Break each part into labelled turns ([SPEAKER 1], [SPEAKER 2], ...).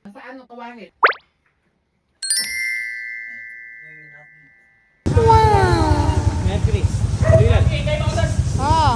[SPEAKER 1] Saan ang kawangit? Mercury.
[SPEAKER 2] Oh.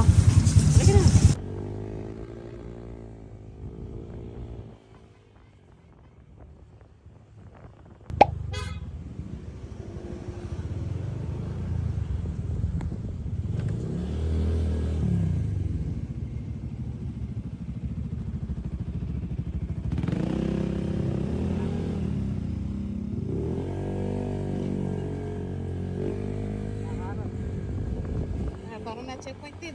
[SPEAKER 2] Parang na-checkpoint din.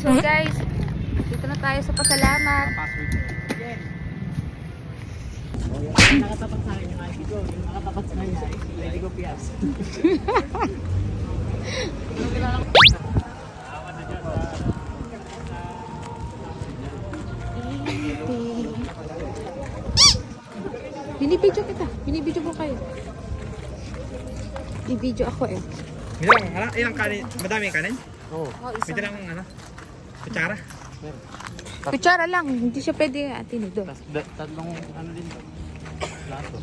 [SPEAKER 2] So guys, dito na tayo sa pasalamat.
[SPEAKER 1] Yung nakatapat sa akin yung ID ko. Yung nakatapat sa kanya ay si ID ko Pias.
[SPEAKER 2] Binibidyo kita. Binibidyo ko kayo. Binibidyo ako eh.
[SPEAKER 3] Ilang kanin? Madaming kanin?
[SPEAKER 1] Oo.
[SPEAKER 2] Oh, isa.
[SPEAKER 3] Pwede lang kutsara?
[SPEAKER 2] Kutsara lang. Hindi siya pwede tinidor.
[SPEAKER 1] Tatlong ano din. Plato.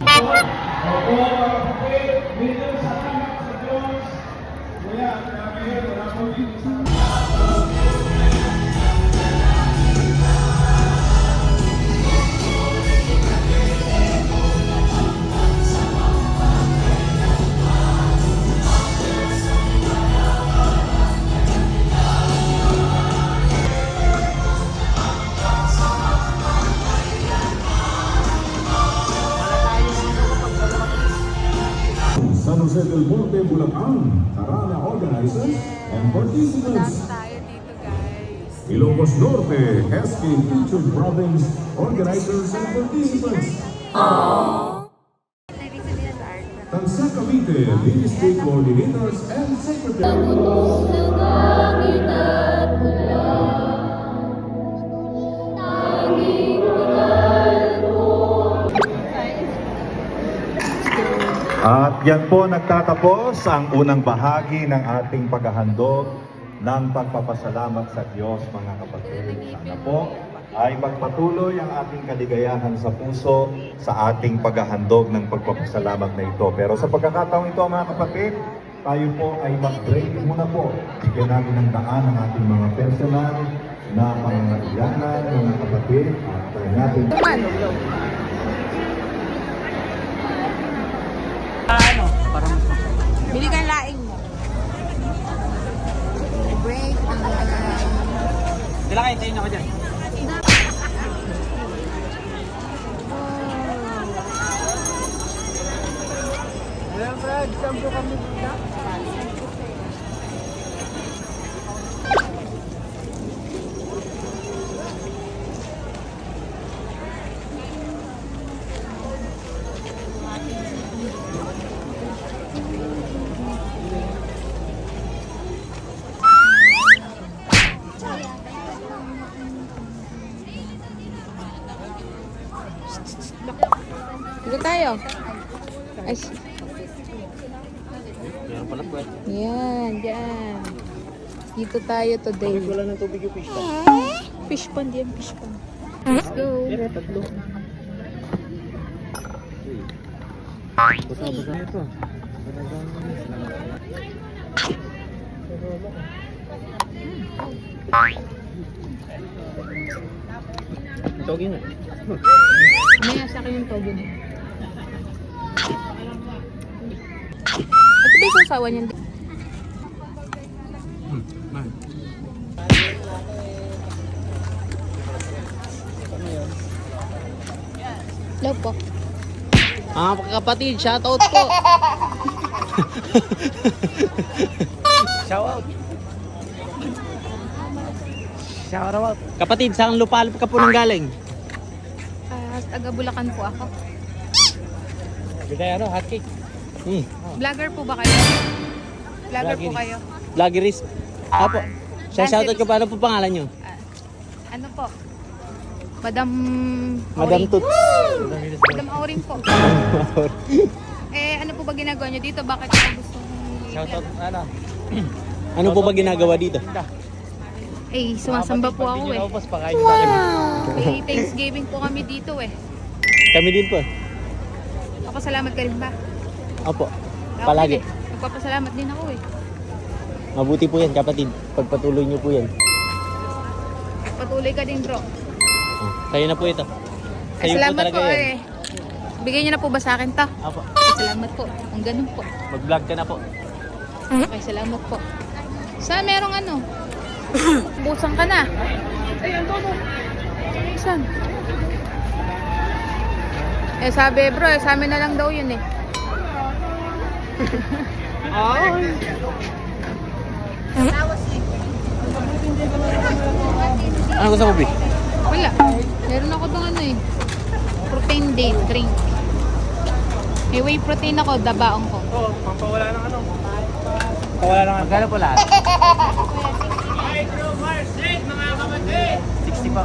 [SPEAKER 4] San Jose del Monte, Bulacan, Tarana organizers and participants.
[SPEAKER 2] Tayo dito guys.
[SPEAKER 4] Ilocos Norte, SK Featured Province organizers and participants. Tansa Cavite, Ministry Coordinators and Secretaries. At yan po nagtatapos ang unang bahagi ng ating paghahandog ng pagpapasalamat sa Diyos, mga kapatid. Sana po ay magpatuloy ang ating kaligayahan sa puso sa ating paghahandog ng pagpapasalamat na ito. Pero sa pagkakataong ito, mga kapatid, tayo po ay mag-break muna po. Bigyan natin ng daan ang ating mga personal na pangangailangan, mga kapatid, at tayo natin.
[SPEAKER 2] Bili kang laing mo. Break.
[SPEAKER 1] Kailangan hintayin ako dyan. Ayan Brad, sampo kami dito.
[SPEAKER 2] Dito tayo. Ay,
[SPEAKER 1] Meron pala po eh.
[SPEAKER 2] yan, yan. Dito tayo today.
[SPEAKER 1] Wala ng tubig yung fish tank.
[SPEAKER 2] Fish pond yan, fish pond. Let's go.
[SPEAKER 1] Meron tatlo. Basa-basa ito.
[SPEAKER 3] Togi nga.
[SPEAKER 2] May sa akin yung togo niya. Ito ba yung sasawa niyan?
[SPEAKER 3] Man.
[SPEAKER 2] Hello po.
[SPEAKER 1] Kapatid, shoutout po.
[SPEAKER 3] Shout out.
[SPEAKER 1] Shout out. Kapatid, saan lupalop ka po nang galing?
[SPEAKER 2] Taga Bulacan po ako.
[SPEAKER 3] Bigay hotcake.
[SPEAKER 2] Vlogger po ba kayo? Vlogger po kayo?
[SPEAKER 1] Vloggeris. Apo. Shoutout ko pa. Ano po pangalan nyo?
[SPEAKER 2] Ano po? Madam
[SPEAKER 1] Madam
[SPEAKER 2] Auring.
[SPEAKER 1] Toots.
[SPEAKER 2] Madam Auring po. Ano po ba ginagawa nyo dito? Bakit ako gusto
[SPEAKER 3] Shoutout, ano?
[SPEAKER 1] Ano po ba ginagawa dito?
[SPEAKER 2] Sumasamba po ako eh. May Thanksgiving po kami dito eh.
[SPEAKER 1] Kami din po.
[SPEAKER 2] Papasalamat ka rin ba?
[SPEAKER 1] Opo.
[SPEAKER 2] Ako
[SPEAKER 1] Palagi.
[SPEAKER 2] din eh. Nagpapasalamat din ako eh.
[SPEAKER 1] Mabuti po yan, kapatid. Pagpatuloy nyo po yan.
[SPEAKER 2] Patuloy ka din bro.
[SPEAKER 1] Sa'yo na po ito. Sa'yo po
[SPEAKER 2] Salamat
[SPEAKER 1] talaga
[SPEAKER 2] po
[SPEAKER 1] yan.
[SPEAKER 2] eh. Bigay niyo na po ba sa akin to?
[SPEAKER 1] Opo.
[SPEAKER 2] Salamat po. Ang ganun po.
[SPEAKER 1] Mag-vlog ka na po.
[SPEAKER 2] Okay, salamat po. Saan merong ano? Busang ka na. Saan? Sabi bro, sa amin na lang daw yun eh.
[SPEAKER 1] Ano gusto mo, Bi?
[SPEAKER 2] Wala. Meron ako doon ano eh. Protein day drink. May whey protein ako, dabaong ko.
[SPEAKER 3] Oo, pampawala ng ano. Pawala ng ano.
[SPEAKER 1] Magkano po lahat? 60 po.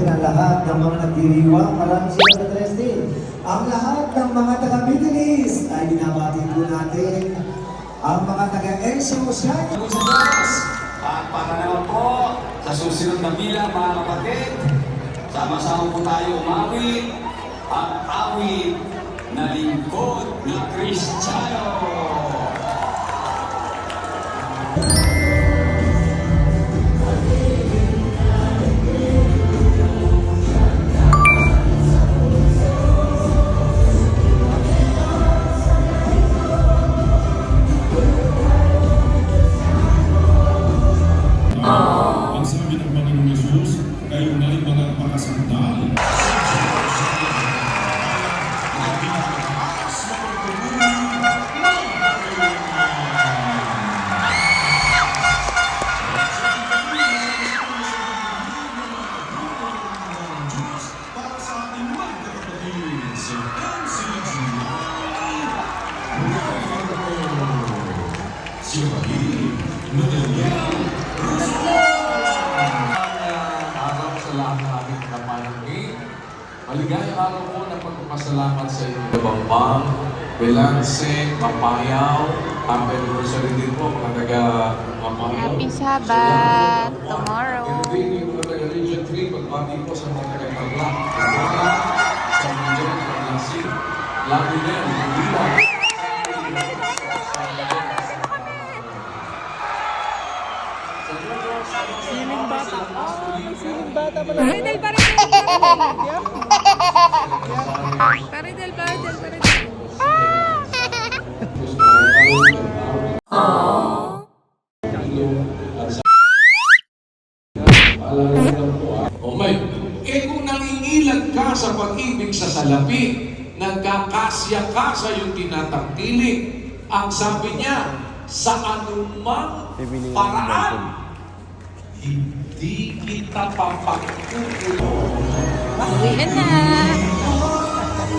[SPEAKER 5] Ang lahat ng mga nagdiriwang, maraming sila na dress din. Ang lahat ng mga taga-Middle East ay binabati po natin. Ang mga taga-Exo siya.
[SPEAKER 6] At para naman po sa susunod na bilang mga kapatid, sama-sama po tayo umawi ang awit na lingkod ni Kristiyano.
[SPEAKER 7] Ang sabi ng Panginoong Yesus, kayo na mga pakasandal. Para sa ating mga kapatid sa NCG. Si Rahim Nadalian.
[SPEAKER 6] Araw sa lahat ng ating kapanangin. Maligayang araw po ng pagpapasalamat sa inyo. Bambang, Belance, Mapayaw, happy anniversary din po mga taga-Mapayaw.
[SPEAKER 2] Happy Sabbath tomorrow.
[SPEAKER 6] And din yung mga taga-Region 3, pagbati po sa mga taga-Tarlac, sa Mindoro, Paglasin, Lagi din, Manila.
[SPEAKER 2] Paridel, paridel. Paridel, paridel, paridel.
[SPEAKER 6] O may, kung nangingilag ka sa pag-ibig sa salapi, nagkakasya ka sa iyong tinatangkili, ang sabi niya, sa anumang paraan, hindi kita papagkukulong.
[SPEAKER 2] Uwian na.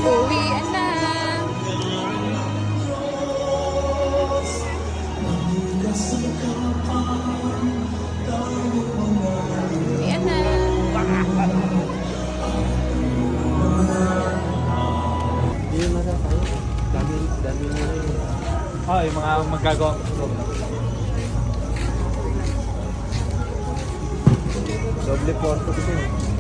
[SPEAKER 2] Uwian na. Uwian na.
[SPEAKER 3] Yung mga magagawa ko. Doble porto kasi.